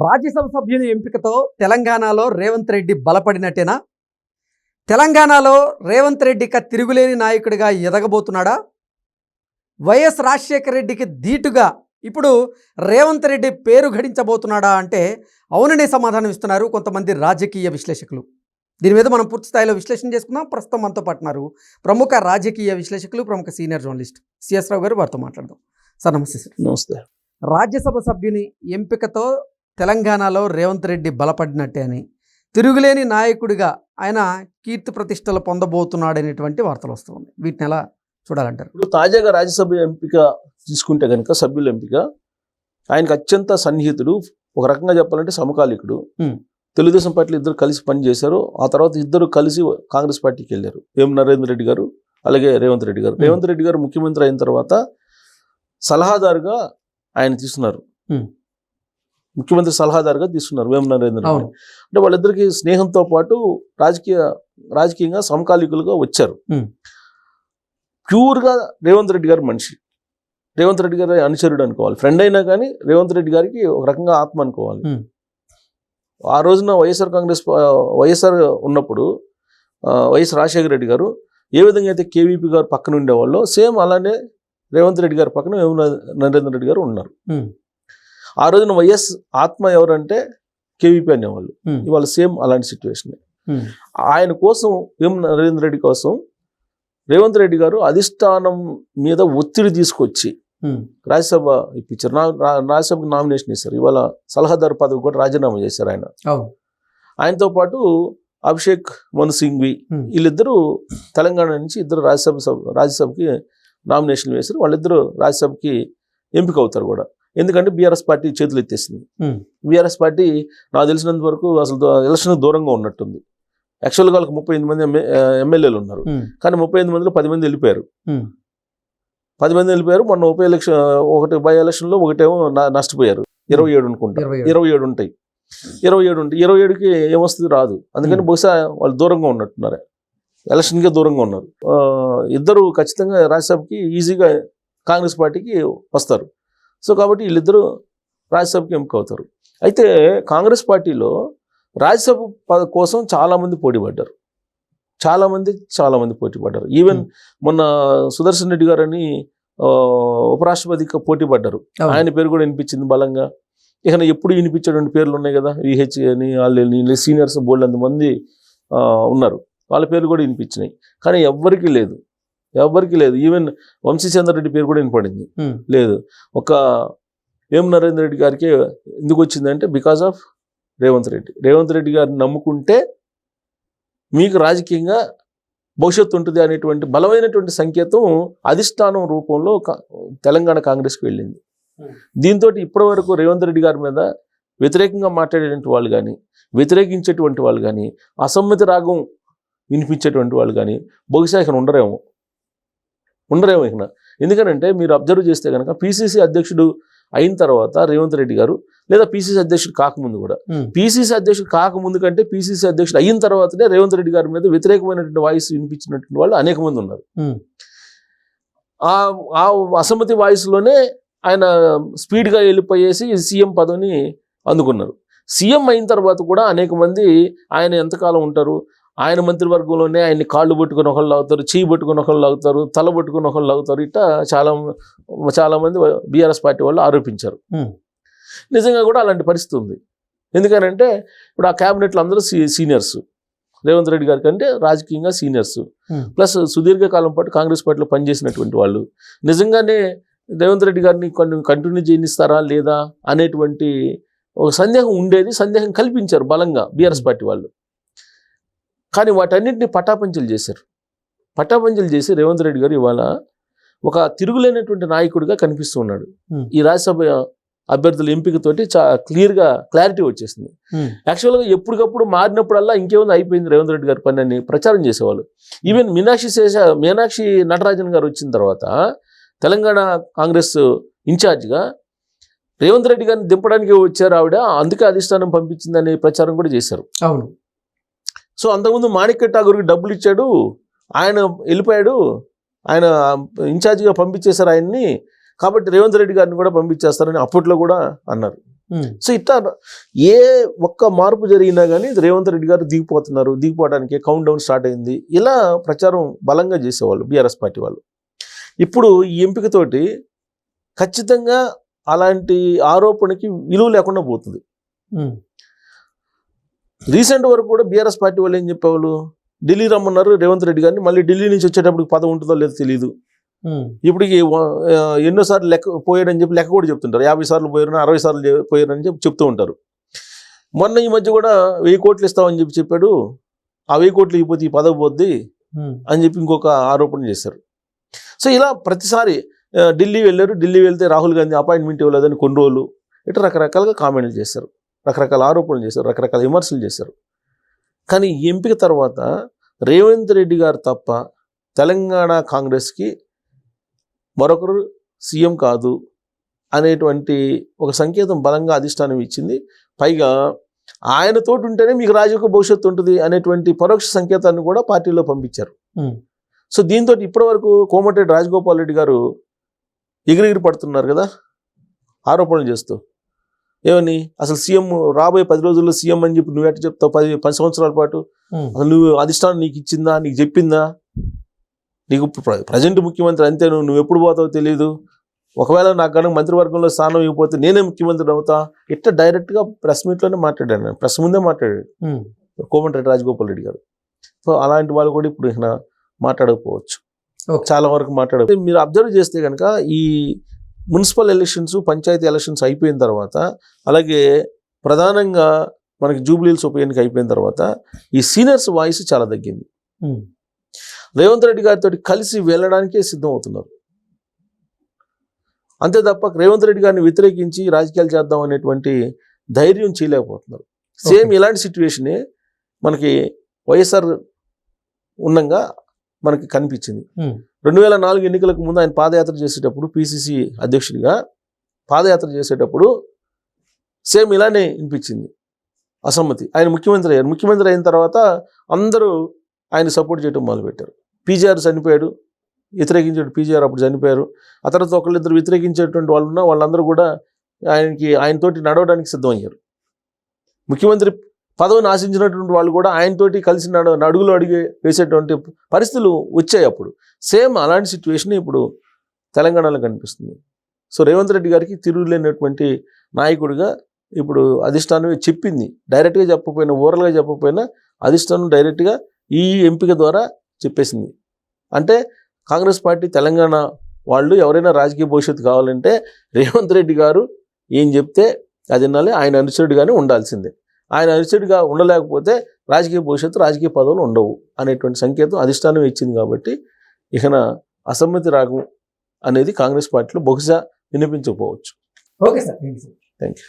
రాజ్యసభ సభ్యుని ఎంపికతో తెలంగాణలో రేవంత్ రెడ్డి బలపడినట్టేనా? తెలంగాణలో రేవంత్ రెడ్డి ఇక తిరుగులేని నాయకుడిగా ఎదగబోతున్నాడా? వైఎస్ రాజశేఖర రెడ్డికి ధీటుగా ఇప్పుడు రేవంత్ రెడ్డి పేరు గడించబోతున్నాడా అంటే అవుననే సమాధానం ఇస్తున్నారు కొంతమంది రాజకీయ విశ్లేషకులు. దీని మీద మనం పూర్తి స్థాయిలో విశ్లేషణ చేసుకుందాం. ప్రస్తుతం మనతో పాటున్నారు ప్రముఖ రాజకీయ విశ్లేషకులు, ప్రముఖ సీనియర్ జర్నలిస్ట్ సిఎస్ రావు గారు. వారితో మాట్లాడదాం. సార్ నమస్తే. సార్ నమస్తే. రాజ్యసభ సభ్యుని ఎంపికతో తెలంగాణలో రేవంత్ రెడ్డి బలపడినట్టే అని, తిరుగులేని నాయకుడిగా ఆయన కీర్తి ప్రతిష్టలు పొందబోతున్నాడనేటువంటి వార్తలు వస్తుంది. వీటిని ఎలా చూడాలంటారు? ఇప్పుడు తాజాగా రాజ్యసభ ఎంపిక తీసుకుంటే కనుక సభ్యుల ఎంపిక ఆయనకు అత్యంత సన్నిహితుడు, ఒక రకంగా చెప్పాలంటే సమకాలికుడు. తెలుగుదేశం పార్టీలు ఇద్దరు కలిసి పనిచేశారు. ఆ తర్వాత ఇద్దరు కలిసి కాంగ్రెస్ పార్టీకి వెళ్ళారు. నరేంద్ర రెడ్డి గారు అలాగే రేవంత్ రెడ్డి గారు. రేవంత్ రెడ్డి గారు ముఖ్యమంత్రి అయిన తర్వాత సలహాదారుగా ఆయన తీసుకున్నారు. ముఖ్యమంత్రి సలహాదారుగా తీసుకున్నారు నరేంద్ర రెడ్డి. అంటే వాళ్ళిద్దరికి స్నేహంతో పాటు రాజకీయంగా సమకాలికులుగా వచ్చారు. ప్యూర్గా రేవంత్ రెడ్డి గారు మనిషి, రేవంత్ రెడ్డి గారి అనుచరుడు అనుకోవాలి. ఫ్రెండ్ అయినా కానీ రేవంత్ రెడ్డి గారికి ఒక రకంగా ఆత్మ అనుకోవాలి. ఆ రోజున వైఎస్ఆర్ ఉన్నప్పుడు వైఎస్ రాజశేఖర రెడ్డి గారు ఏ విధంగా అయితే కేవీపీ గారు పక్కన ఉండేవాళ్ళు, సేమ్ అలానే రేవంత్ రెడ్డి గారి పక్కన నరేంద్ర రెడ్డి గారు ఉన్నారు. ఆ రోజున వైఎస్ ఆత్మ ఎవరంటే కేవీపీ అనేవాళ్ళు. ఇవాళ సేమ్ అలాంటి సిచ్యువేషన్. ఆయన కోసం నరేంద్ర రెడ్డి కోసం రేవంత్ రెడ్డి గారు అధిష్టానం మీద ఒత్తిడి తీసుకొచ్చి రాజ్యసభ ఇప్పించారు. రాజ్యసభకు నామినేషన్ ఇస్తారు. ఇవాళ సలహాదారు పదవి కూడా రాజీనామా చేశారు ఆయన. ఆయనతో పాటు అభిషేక్ మను సింఘ్వి వీళ్ళిద్దరూ తెలంగాణ నుంచి ఇద్దరు రాజ్యసభకి నామినేషన్లు వేశారు. వాళ్ళిద్దరూ రాజ్యసభకి ఎంపిక అవుతారు కూడా. ఎందుకంటే బీఆర్ఎస్ పార్టీ చేతులు ఎత్తేసింది. బీఆర్ఎస్ పార్టీ నాకు తెలిసినంత వరకు అసలు ఎలక్షన్ దూరంగా ఉన్నట్టుంది. యాక్చువల్గా వాళ్ళకి 38 మంది ఎమ్మెల్యేలు ఉన్నారు, కానీ 38 మందిలో 10 మంది వెళ్ళిపోయారు. 10 మంది వెళ్ళిపోయారు. మొన్న ఒకటి బై ఎలక్షన్లో ఒకటేమో నష్టపోయారు. 27 అనుకుంటా, 27 ఉంటాయి. 27కి ఏమొస్తుంది? రాదు. అందుకని బహుశా వాళ్ళు దూరంగా ఉన్నట్టున్నారు, ఎలక్షన్కే దూరంగా ఉన్నారు. ఇద్దరు ఖచ్చితంగా రాజ్యసభకి ఈజీగా కాంగ్రెస్ పార్టీకి వస్తారు. సో కాబట్టి వీళ్ళిద్దరూ రాజ్యసభకి ఎంపిక అవుతారు. అయితే కాంగ్రెస్ పార్టీలో రాజ్యసభ కోసం చాలామంది పోటీ పడ్డారు. చాలామంది పోటీ పడ్డారు. ఈవెన్ మొన్న సుదర్శన్ రెడ్డి గారని ఉపరాష్ట్రపతికి పోటీ పడ్డారు. ఆయన పేరు కూడా వినిపించింది బలంగా. ఇక ఎప్పుడు వినిపించేటువంటి పేర్లు ఉన్నాయి కదా, విహెచ్ అని వాళ్ళు సీనియర్స్ బోల్డ్ అంతమంది ఉన్నారు. వాళ్ళ పేర్లు కూడా వినిపించినాయి. కానీ ఎవ్వరికీ లేదు. ఈవెన్ వంశీచంద్ర రెడ్డి పేరు కూడా వినపడింది లేదు. ఒక నరేంద్ర రెడ్డి గారికి ఎందుకు వచ్చిందంటే బికాస్ ఆఫ్ రేవంత్ రెడ్డి గారిని నమ్ముకుంటే మీకు రాజకీయంగా భవిష్యత్తు ఉంటుంది అనేటువంటి బలమైనటువంటి సంకేతం అధిష్టానం రూపంలో తెలంగాణ కాంగ్రెస్కి వెళ్ళింది. దీంతో ఇప్పటి వరకు రేవంత్ రెడ్డి గారి మీద వ్యతిరేకంగా మాట్లాడేటువంటి వాళ్ళు కానీ, వ్యతిరేకించేటువంటి వాళ్ళు కానీ, అసమ్మతి రాగం వినిపించేటువంటి వాళ్ళు కానీ బహుశా ఇక్కడ ఉండరేమో ఇక. ఎందుకనంటే మీరు అబ్జర్వ్ చేస్తే కనుక పిసిసి అధ్యక్షుడు అయిన తర్వాత రేవంత్ రెడ్డి గారు, లేదా పిసిసి అధ్యక్షుడు కాకముందు కూడా, పిసిసి అధ్యక్షుడు కాకముందు కంటే పిసిసి అధ్యక్షుడు అయిన తర్వాతనే రేవంత్ రెడ్డి గారి మీద వ్యతిరేకమైనటువంటి వాయిస్ వినిపించినటువంటి వాళ్ళు అనేక మంది ఉన్నారు. ఆ అసమ్మతి వాయిస్లోనే ఆయన స్పీడ్గా వెళ్ళిపోయేసి సీఎం పదవిని అందుకున్నారు. సీఎం అయిన తర్వాత కూడా అనేక మంది ఆయన ఎంతకాలం ఉంటారు, ఆయన మంత్రివర్గంలోనే ఆయన్ని కాళ్ళు పట్టుకుని ఒకళ్ళు లాగుతారు, చెయ్యి పట్టుకుని ఒకళ్ళు లాగుతారు, తల పట్టుకుని ఒకళ్ళు లాగుతారు. ఇట్లా చాలామంది బీఆర్ఎస్ పార్టీ వాళ్ళు ఆరోపించారు. నిజంగా కూడా అలాంటి పరిస్థితి ఉంది. ఎందుకనంటే ఇప్పుడు ఆ క్యాబినెట్లో అందరూ సీనియర్స్, రేవంత్ రెడ్డి గారి కంటే రాజకీయంగా సీనియర్స్, ప్లస్ సుదీర్ఘకాలం పాటు కాంగ్రెస్ పార్టీలో పనిచేసినటువంటి వాళ్ళు. నిజంగానే రేవంత్ రెడ్డి గారిని కంటిన్యూ చేయనిస్తారా లేదా అనేటువంటి ఒక సందేహం కల్పించారు బలంగా బీఆర్ఎస్ పార్టీ వాళ్ళు. కానీ వాటన్నింటినీ పటాపంచలు చేసి రేవంత్ రెడ్డి గారు ఇవాళ ఒక తిరుగులేనటువంటి నాయకుడిగా కనిపిస్తూ ఉన్నాడు. ఈ రాజ్యసభ అభ్యర్థుల ఎంపికతోటి క్లారిటీ వచ్చేసింది. యాక్చువల్గా ఎప్పటికప్పుడు మారినప్పుడల్లా ఇంకేముంది, అయిపోయింది రేవంత్ రెడ్డి గారి పని అని ప్రచారం చేసేవాళ్ళు. ఈవెన్ మీనాక్షి నటరాజన్ గారు వచ్చిన తర్వాత తెలంగాణ కాంగ్రెస్ ఇన్ఛార్జిగా రేవంత్ రెడ్డి గారిని దింపడానికి వచ్చారు ఆవిడ, అందుకే అధిష్టానం పంపించిందనే ప్రచారం కూడా చేశారు. అవును. సో అంతకుముందు మాణిక్య ఠాగూర్కి డబ్బులు ఇచ్చాడు, ఆయన వెళ్ళిపోయాడు, ఆయన ఇన్ఛార్జిగా పంపించేశారు ఆయన్ని, కాబట్టి రేవంత్ రెడ్డి గారిని కూడా పంపించేస్తారని అప్పట్లో కూడా అన్నారు. సో ఇట్లా ఏ ఒక్క మార్పు జరిగినా కానీ రేవంత్ రెడ్డి గారు దిగిపోవడానికి కౌంట్ డౌన్ స్టార్ట్ అయింది. ఇలా ప్రచారం బలంగా చేసేవాళ్ళు బీఆర్ఎస్ పార్టీ వాళ్ళు. ఇప్పుడు ఈ ఎంపికతోటి ఖచ్చితంగా అలాంటి ఆరోపణకి విలువ లేకుండా పోతుంది. రీసెంట్ వరకు కూడా బీఆర్ఎస్ పార్టీ వాళ్ళు ఏం చెప్పేవాళ్ళు, ఢిల్లీ రమ్మన్నారు రేవంత్ రెడ్డి గారిని, మళ్ళీ ఢిల్లీ నుంచి వచ్చేటప్పుడు పదవి ఉంటుందో లేదో తెలియదు. ఇప్పుడు ఎన్నోసార్లు పోయాడని చెప్పి లెక్క కూడా చెప్తుంటారు. 50 సార్లు పోయారని 60 సార్లు పోయారని చెప్తూ ఉంటారు. మొన్న ఈ మధ్య కూడా 1000 కోట్లు ఇస్తామని చెప్పాడు. ఆ 1000 కోట్లు ఇవ్వకపోతే ఈ పదవి పోద్ది అని చెప్పి ఇంకొక ఆరోపణ చేశారు. సో ఇలా ప్రతిసారి ఢిల్లీ వెళ్ళారు, ఢిల్లీ వెళ్తే రాహుల్ గాంధీ అపాయింట్మెంట్ ఇవ్వలేదని కొన్ని రోజులు ఇట్లా రకరకాలుగా కామెంట్లు చేశారు, రకరకాల ఆరోపణలు చేశారు, రకరకాల విమర్శలు చేశారు. కానీ ఈ ఎంపిక తర్వాత రేవంత్ రెడ్డి గారు తప్ప తెలంగాణ కాంగ్రెస్కి మరొకరు సీఎం కాదు అనేటువంటి ఒక సంకేతం బలంగా అధిష్టానం ఇచ్చింది. పైగా ఆయనతోటి ఉంటేనే మీకు రాజకీయ భవిష్యత్తు ఉంటుంది అనేటువంటి పరోక్ష సంకేతాన్ని కూడా పార్టీలో పంపించారు. సో దీంతో ఇప్పటి వరకు కోమటిరెడ్డి రాజగోపాల్ రెడ్డి గారు ఎగిరిగిరి పడుతున్నారు కదా ఆరోపణలు చేస్తూ. ఏమని, అసలు సీఎం రాబోయే 10 రోజుల్లో సీఎం అని చెప్పి నువ్వు ఎట్లా చెప్తావు? 10 సంవత్సరాల పాటు అసలు నువ్వు అధిష్టానం నీకు ఇచ్చిందా, నీకు చెప్పిందా? నీకు ప్రజెంట్ ముఖ్యమంత్రి అంతే, నువ్వు ఎప్పుడు పోతావో తెలియదు. ఒకవేళ నాకు కనుక మంత్రివర్గంలో స్థానం ఇవ్వకపోతే నేనే ముఖ్యమంత్రి అవుతా. ఇట్లా డైరెక్ట్గా ప్రెస్ మీట్లోనే మాట్లాడాను, నేను ప్రెస్ ముందే మాట్లాడాడు కోమటిరెడ్డి రాజగోపాల్ రెడ్డి గారు. సో అలాంటి వాళ్ళు కూడా ఇప్పుడు ఇక మాట్లాడకపోవచ్చు, చాలా వరకు మాట్లాడకపోవచ్చు. మీరు అబ్జర్వ్ చేస్తే కనుక ఈ మున్సిపల్ ఎలక్షన్స్, పంచాయతీ ఎలక్షన్స్ అయిపోయిన తర్వాత, అలాగే ప్రధానంగా మనకి జూబ్లీహిల్స్ ఉప ఎన్నిక అయిపోయిన తర్వాత ఈ సీనియర్స్ వాయిస్ చాలా తగ్గింది. రేవంత్ రెడ్డి గారితో కలిసి వెళ్ళడానికే సిద్ధం అవుతున్నారు. అంతే తప్ప రేవంత్ రెడ్డి గారిని వ్యతిరేకించి రాజకీయాలు చేద్దాం అనేటువంటి ధైర్యం చేయలేకపోతున్నారు. సేమ్ ఇలాంటి సిచ్యువేషనే మనకి వైఎస్ఆర్ ఉన్నంగా మనకి కనిపించింది. 2004 ఎన్నికలకు ముందు ఆయన పాదయాత్ర చేసేటప్పుడు, పిసిసి అధ్యక్షుడిగా పాదయాత్ర చేసేటప్పుడు సేమ్ ఇలానే వినిపించింది అసమ్మతి. ఆయన ముఖ్యమంత్రి అయ్యారు. ముఖ్యమంత్రి అయిన తర్వాత అందరూ ఆయన సపోర్ట్ చేయడం మొదలుపెట్టారు. పీజీఆర్ చనిపోయాడు, వ్యతిరేకించాడు. పీజీఆర్ అప్పుడు చనిపోయారు. ఆ తర్వాత ఒకళ్ళిద్దరు వ్యతిరేకించేటువంటి వాళ్ళు ఉన్నా వాళ్ళందరూ కూడా ఆయనతోటి నడవడానికి సిద్ధమయ్యారు. ముఖ్యమంత్రి పదవిని ఆశించినటువంటి వాళ్ళు కూడా ఆయనతోటి కలిసి అడుగులు అడిగి వేసేటువంటి పరిస్థితులు వచ్చాయి అప్పుడు. సేమ్ అలాంటి సిచ్యువేషన్ ఇప్పుడు తెలంగాణలో కనిపిస్తుంది. సో రేవంత్ రెడ్డి గారికి తిరుగులేనటువంటి నాయకుడిగా ఇప్పుడు అధిష్టానమే చెప్పింది. డైరెక్ట్గా చెప్పకపోయినా, ఓరల్గా చెప్పకపోయినా అధిష్టానం డైరెక్ట్గా ఈ ఎంపిక ద్వారా చెప్పేసింది. అంటే కాంగ్రెస్ పార్టీ తెలంగాణ వాళ్ళు ఎవరైనా రాజకీయ భవిష్యత్తు కావాలంటే రేవంత్ రెడ్డి గారు ఏం చెప్తే అది వినాలి, ఆయన అనుచరుడిగానే ఉండాల్సిందే. ఆయన అనుచరుడిగా ఉండలేకపోతే రాజకీయ భవిష్యత్తు, రాజకీయ పదవులు ఉండవు అనేటువంటి సంకేతం అధిష్టానం ఇచ్చింది. కాబట్టి ఇకన అసమ్మతి రాగం అనేది కాంగ్రెస్ పార్టీలో బహుశా వినిపించకపోవచ్చు. Okay sir, thank you.